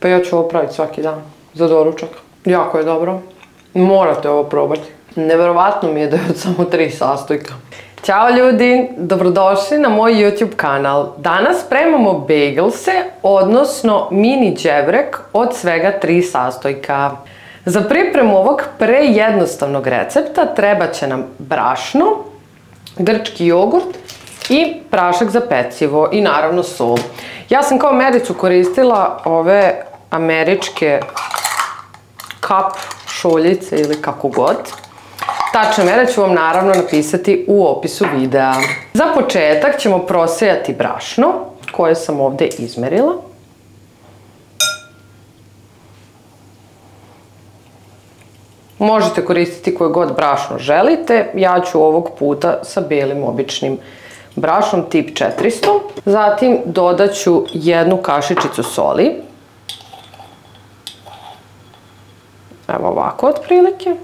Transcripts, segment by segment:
Pa ja ću ovo praviti svaki dan za doručak. Jako je dobro. Morate ovo probati. Neverovatno mi je da je od samo 3 sastojka. Ćao ljudi, dobrodošli na moj YouTube kanal. Danas spremamo bagelse, odnosno mini đevrek od svega 3 sastojka. Za pripremu ovog prejednostavnog recepta treba će nam brašno, grčki jogurt i prašak za pecivo i naravno sol. Ja sam kao mericu koristila ove američke kap šoljice ili kako god. Tačne mere ću vam naravno napisati u opisu videa. Za početak ćemo prosejati brašno koje sam ovdje izmerila. Možete koristiti koje god brašno želite. Ja ću ovog puta sa belim običnim brašnom tip 400. Zatim dodat ću 1 kašičicu soli. Evo ovako otprilike.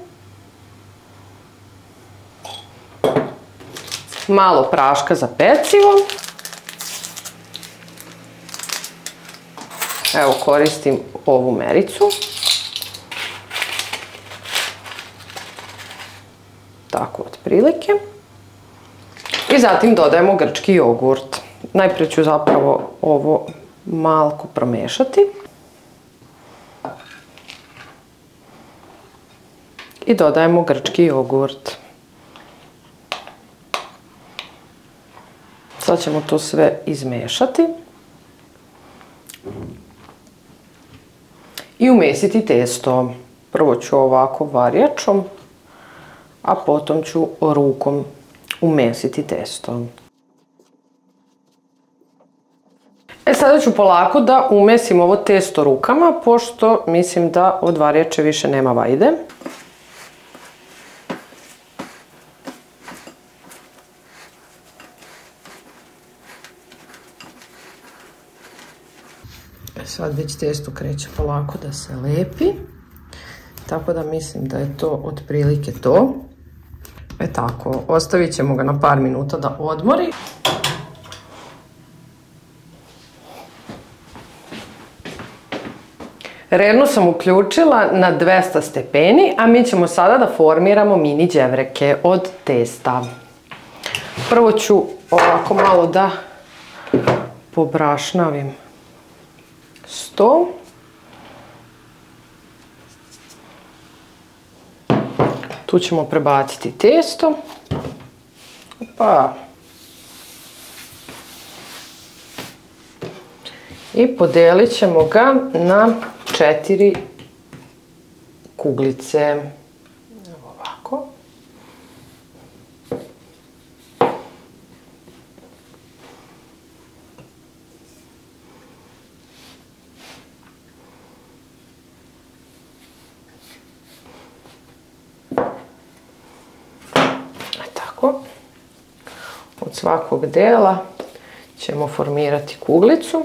Malo praška za pecivo. Evo koristim ovu mericu. Tako otprilike. I zatim dodajemo grčki jogurt. Najprije ću zapravo ovo malko promešati. I dodajemo grčki jogurt. Sad ćemo to sve izmešati. I umesiti testo. Prvo ću ovako varjačom, a potom ću rukom umesiti testo. Sada ću polako da umesim ovo testo rukama, pošto mislim da od varjače više nema vajde. Sad već testo kreće polako da se lepi. Tako da mislim da je to otprilike to. Tako, ostavit ćemo ga na par minuta da odmori. Rernu sam uključila na 200 stepeni, a mi ćemo sada da formiramo mini đevreke od testa. Prvo ću ovako malo da pobrašnavim sto. Tu ćemo prebaciti testo. I podelit ćemo ga na 4 kuglice. Evo ovako. Od svakog dela ćemo formirati kuglicu.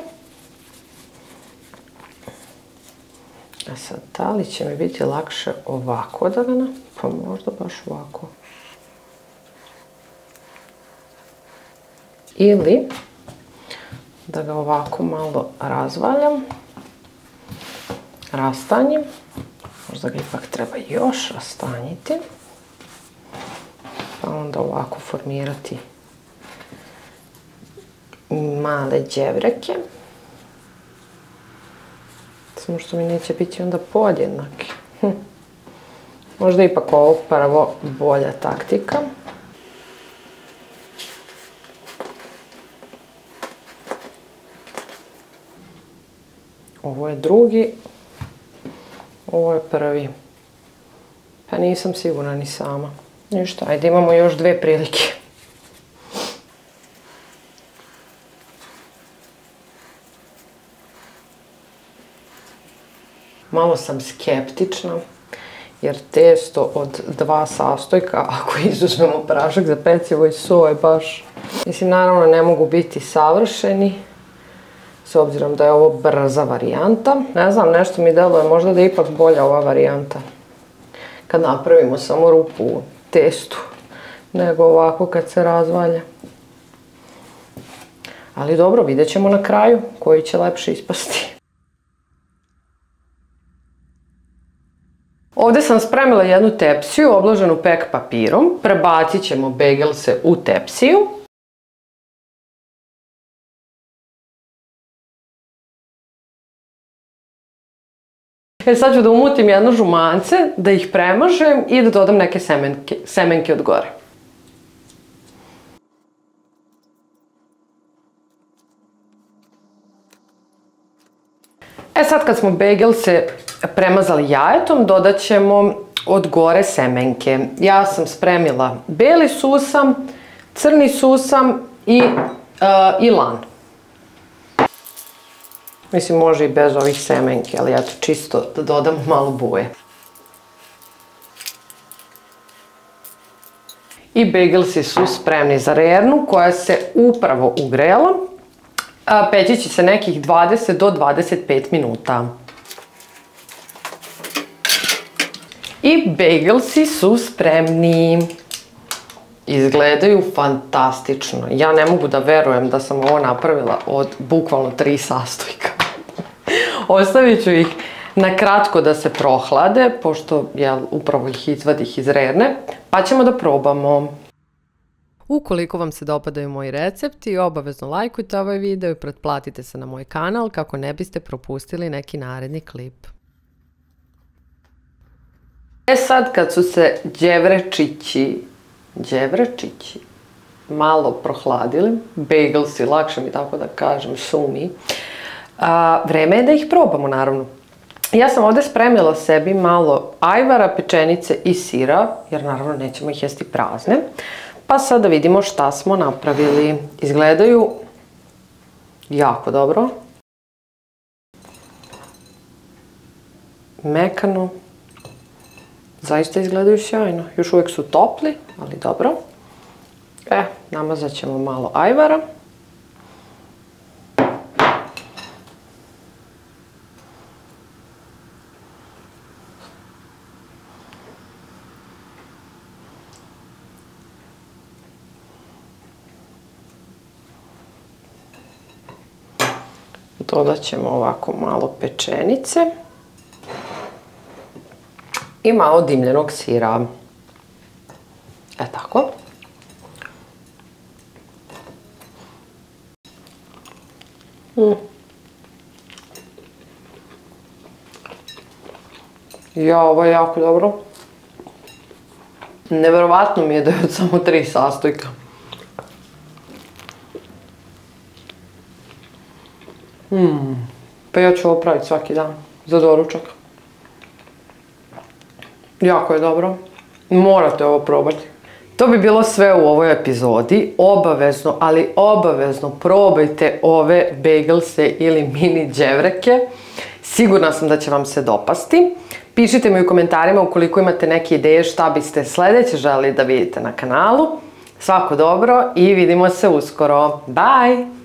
A sad, da li će mi biti lakše ovako da ga pa možda baš ovako. Ili da ga ovako malo razvaljam, rastanjim. Možda ga ipak treba još rastanjiti. Pa onda ovako formirati male đevreke. Samo što mi neće biti onda podjednaki. Možda ipak ovo prvo bolja taktika. Ovo je drugi. Ovo je prvi. Pa nisam sigurna ni sama. Ništa, ajde imamo još 2 prilike. Malo sam skeptična, jer testo od 2 sastojka, ako izuzmemo prašak za pecivo i so, je baš... Mislim, naravno ne mogu biti savršeni, s obzirom da je ovo brza varijanta. Ne znam, nešto mi deluje možda da je ipak bolja ova varijanta. Kad napravimo samo rupu u testu, nego ovako kad se razvalja. Ali dobro, vidjet ćemo na kraju koji će lepše ispasti. Ovdje sam spremila jednu tepsiju obloženu pek papirom. Prebacit ćemo bagelse u tepsiju. Sad ću da umutim jedno žumance, da ih premažem i da dodam neke semenke od gore. Sad kad smo bagelse premazali jajetom, dodat ćemo od gore semenke. Ja sam spremila beli susam, crni susam i lan. Mislim, može i bez ovih semenke, ali ja to čisto da dodam malo boje. I bagelsi su spremni za rernu koja se upravo ugrela. Peći će se nekih 20 do 25 minuta. I bagelsi su spremni. Izgledaju fantastično. Ja ne mogu da verujem da sam ovo napravila od bukvalno 3 sastojka. Ostavit ću ih na kratko da se prohlade, pošto upravo ih izvadih iz rerne, pa ćemo da probamo. Ukoliko vam se dopadaju moji recepti, obavezno lajkujte ovaj video i pretplatite se na moj kanal kako ne biste propustili neki naredni klip. Sad kad su se đevrečići malo prohladili, bagelsi, lakše mi tako da kažem, su mi, vreme je da ih probamo naravno. Ja sam ovdje spremila sebi malo ajvara, pečenice i sira, jer naravno nećemo ih jesti prazne. Pa sad da vidimo šta smo napravili. Izgledaju jako dobro. Mekano. Zaista izgledaju sjajno. Još uvijek su topli, ali dobro. Namazat ćemo malo ajvara. Dodat ćemo ovako malo pečenice i malo dimljenog sira. Tako. Ovo je jako dobro. Neverovatno mi je da je od samo 3 sastojka. Pa ja ću ovo praviti svaki dan za doručak. Jako je dobro. Morate ovo probati. To bi bilo sve u ovoj epizodi. Obavezno, ali obavezno probajte ove bagelse ili mini đevreke. Sigurna sam da će vam se dopasti. Pišite mi u komentarima ukoliko imate neke ideje šta biste sljedeće želeli da vidite na kanalu. Svako dobro i vidimo se uskoro. Bye!